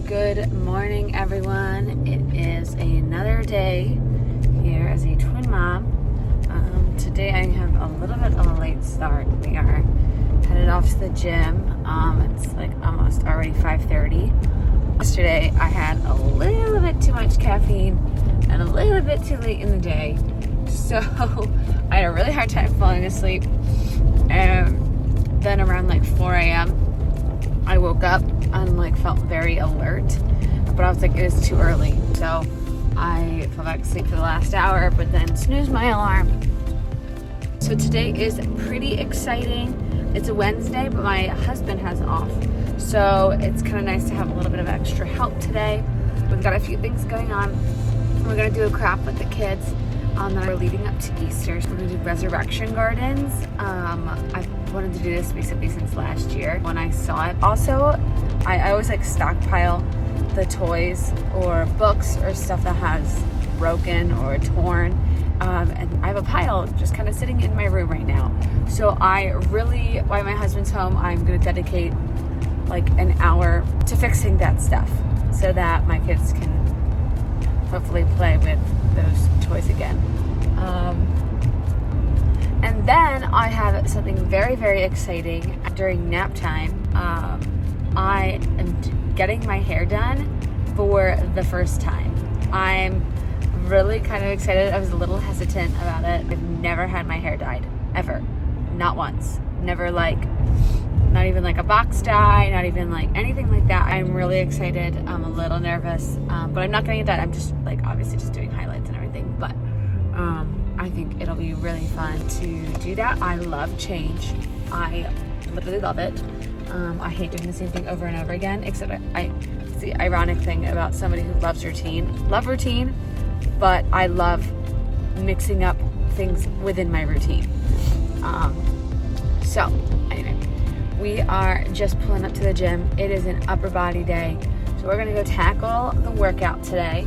Good morning, everyone. It is another day here as a twin mom. Today I have a little bit of a late start. We are headed off to the gym. It's like almost already 5:30. Yesterday I had a little bit too much caffeine and a little bit too late in the day. So I had a really hard time falling asleep. And then around like 4 a.m. I woke up and felt very alert, but I was like, it is too early. So I fell back asleep for the last hour, but then snoozed my alarm. So today is pretty exciting. It's a Wednesday, but my husband has off. So it's kind of nice to have a little bit of extra help today. We've got a few things going on. We're gonna do a craft with the kids. Then we're leading up to Easter. So we're gonna do resurrection gardens. I've wanted to do this basically since last year when I saw it. Also, I always stockpile the toys or books or stuff that has broken or torn. And I have a pile just kind of sitting in my room right now. So while my husband's home, I'm gonna dedicate an hour to fixing that stuff so that my kids can hopefully play with those toys again. And then I have something very, very exciting. During nap time, I am getting my hair done for the first time. I'm really kind of excited. I was a little hesitant about it. I've never had my hair dyed, ever. Not once. Never not even a box dye, not even anything like that. I'm really excited. I'm a little nervous, but I'm not getting it done. I'm just obviously just doing highlights and everything, but I think it'll be really fun to do that. I love change. I literally love it. I hate doing the same thing over and over again, except it's the ironic thing about somebody who loves routine. Love routine, but I love mixing up things within my routine. So anyway, we are just pulling up to the gym. It is an upper body day. So we're gonna go tackle the workout today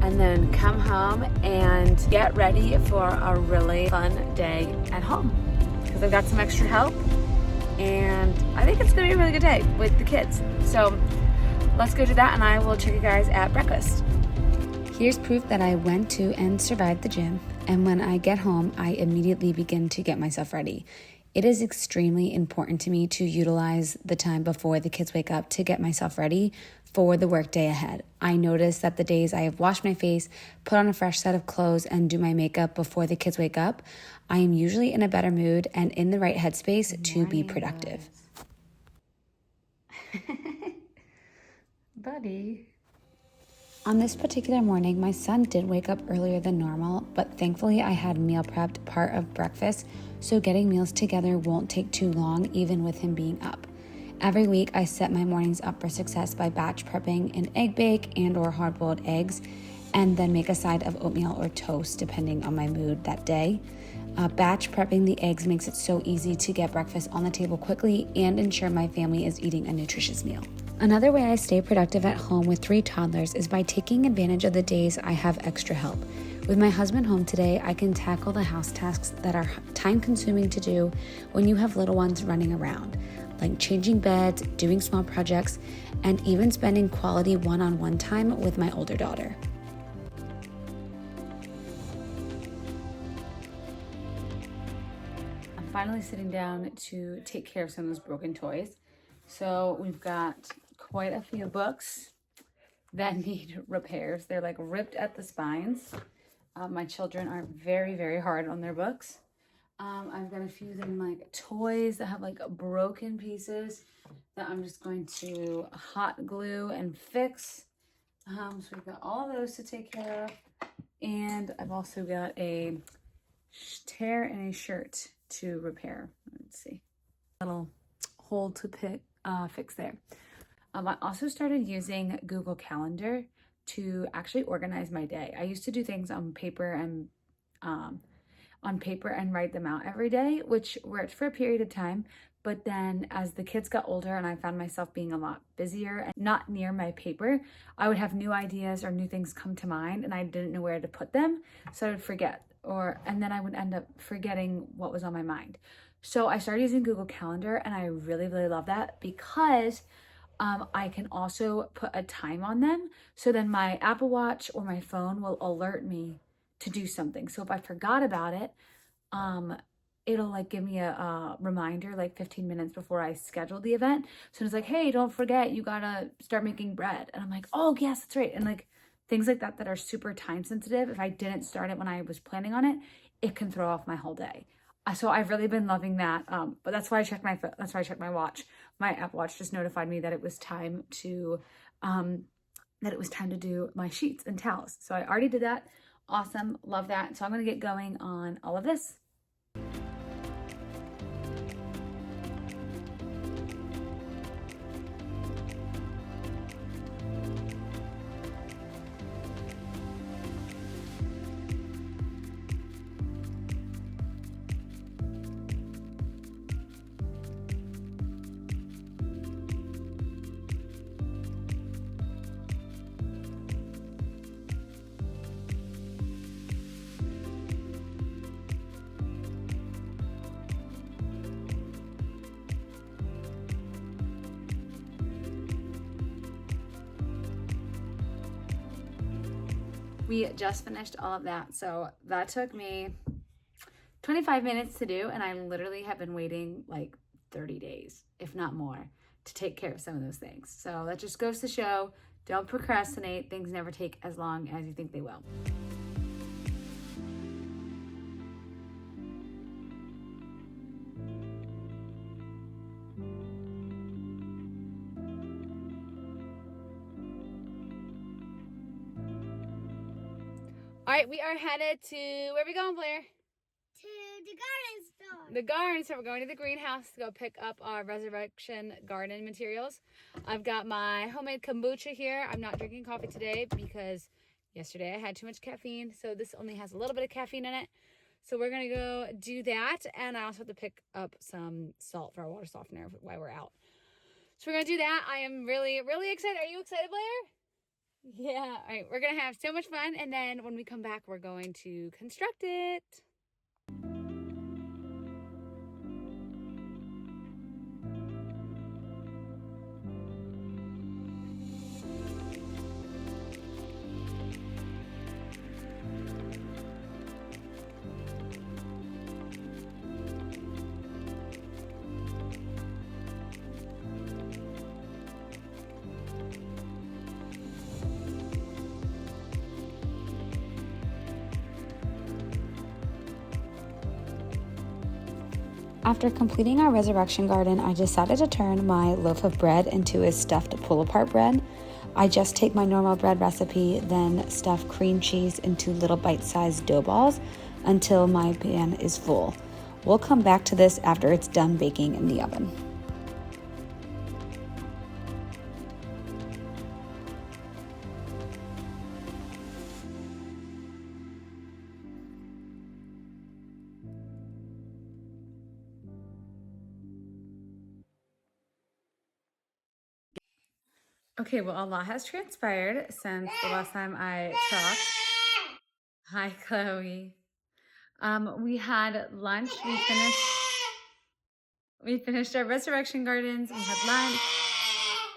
and then come home and get ready for a really fun day at home. Because I've got some extra help and I think it's gonna be a really good day with the kids. So let's go do that and I will check you guys at breakfast. Here's proof that I went to and survived the gym. And when I get home, I immediately begin to get myself ready. It is extremely important to me to utilize the time before the kids wake up to get myself ready for the workday ahead. I notice that the days I have washed my face, put on a fresh set of clothes, and do my makeup before the kids wake up, I am usually in a better mood and in the right headspace to be productive. Buddy. On this particular morning, my son did wake up earlier than normal, but thankfully I had meal prepped part of breakfast, so getting meals together won't take too long even with him being up. Every week, I set my mornings up for success by batch prepping an egg bake and or hard-boiled eggs, and then make a side of oatmeal or toast depending on my mood that day. Batch prepping the eggs makes it so easy to get breakfast on the table quickly and ensure my family is eating a nutritious meal. Another way I stay productive at home with 3 toddlers is by taking advantage of the days I have extra help. With my husband home today, I can tackle the house tasks that are time-consuming to do when you have little ones running around, like changing beds, doing small projects, and even spending quality one-on-one time with my older daughter. I'm finally sitting down to take care of some of those broken toys. So we've got quite a few books that need repairs. They're ripped at the spines. My children are very, very hard on their books. I've got a few of them toys that have broken pieces that I'm just going to hot glue and fix. So we've got all of those to take care of. And I've also got a tear in a shirt to repair. Let's see. Little hole to fix there. I also started using Google Calendar to actually organize my day. I used to do things on paper and write them out every day, which worked for a period of time. But then as the kids got older and I found myself being a lot busier and not near my paper, I would have new ideas or new things come to mind and I didn't know where to put them. So I would forget and then I would end up forgetting what was on my mind. So I started using Google Calendar and I really, really love that because I can also put a time on them. So then my Apple Watch or my phone will alert me to do something. So if I forgot about it, it'll like give me a reminder like 15 minutes before I schedule the event. So it's like, hey, don't forget, you gotta start making bread. And I'm like, oh yes, that's right. And like things like that are super time sensitive. If I didn't start it when I was planning on it, it can throw off my whole day. So I've really been loving that. But that's why I checked my watch. My Apple Watch just notified me that it was time to do my sheets and towels. So I already did that. Awesome, love that. So I'm gonna get going on all of this. We just finished all of that. So that took me 25 minutes to do. And I literally have been waiting like 30 days, if not more, to take care of some of those things. So that just goes to show, don't procrastinate. Things never take as long as you think they will. All right, we are headed to, where are we going, Blair? To the garden store. The garden. So we're going to the greenhouse to go pick up our resurrection garden materials. I've got my homemade kombucha here. I'm not drinking coffee today because yesterday I had too much caffeine. So this only has a little bit of caffeine in it. So we're going to go do that. And I also have to pick up some salt for our water softener while we're out. So we're going to do that. I am really, really excited. Are you excited, Blair? Yeah. All right. We're going to have so much fun. And then when we come back, we're going to construct it. After completing our resurrection garden, I decided to turn my loaf of bread into a stuffed pull-apart bread. I just take my normal bread recipe, then stuff cream cheese into little bite-sized dough balls until my pan is full. We'll come back to this after it's done baking in the oven. Okay, well, a lot has transpired since the last time I talked. Hi, Chloe. We had lunch. We finished our resurrection gardens. We had lunch,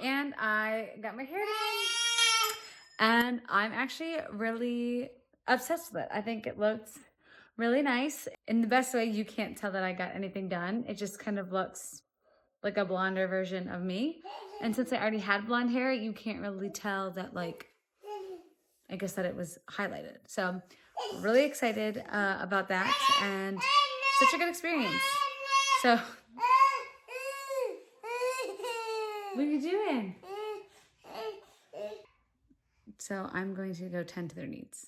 and I got my hair done. And I'm actually really obsessed with it. I think it looks really nice. In the best way, you can't tell that I got anything done. It just kind of looks like a blonder version of me. And since I already had blonde hair, you can't really tell that, like, I guess that it was highlighted. So really excited about that, and such a good experience. So what are you doing? So I'm going to go tend to their needs.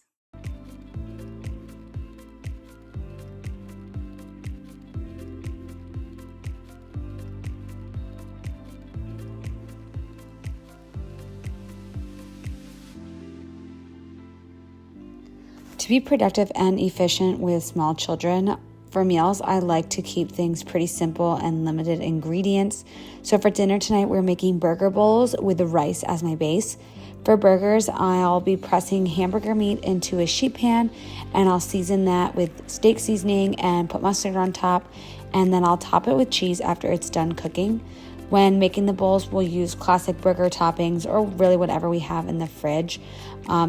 To be productive and efficient with small children, for meals, I like to keep things pretty simple and limited ingredients. So for dinner tonight, we're making burger bowls with the rice as my base. For burgers, I'll be pressing hamburger meat into a sheet pan, and I'll season that with steak seasoning and put mustard on top, and then I'll top it with cheese after it's done cooking. When making the bowls, we'll use classic burger toppings or really whatever we have in the fridge.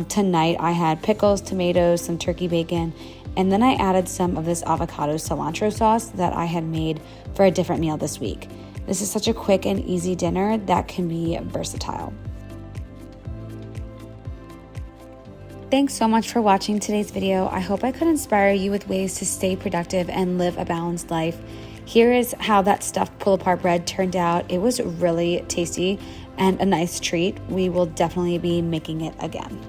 Tonight I had pickles, tomatoes, some turkey bacon, and then I added some of this avocado cilantro sauce that I had made for a different meal this week. This is such a quick and easy dinner that can be versatile. Thanks so much for watching today's video. I hope I could inspire you with ways to stay productive and live a balanced life. Here is how that stuffed pull-apart bread turned out. It was really tasty and a nice treat. We will definitely be making it again.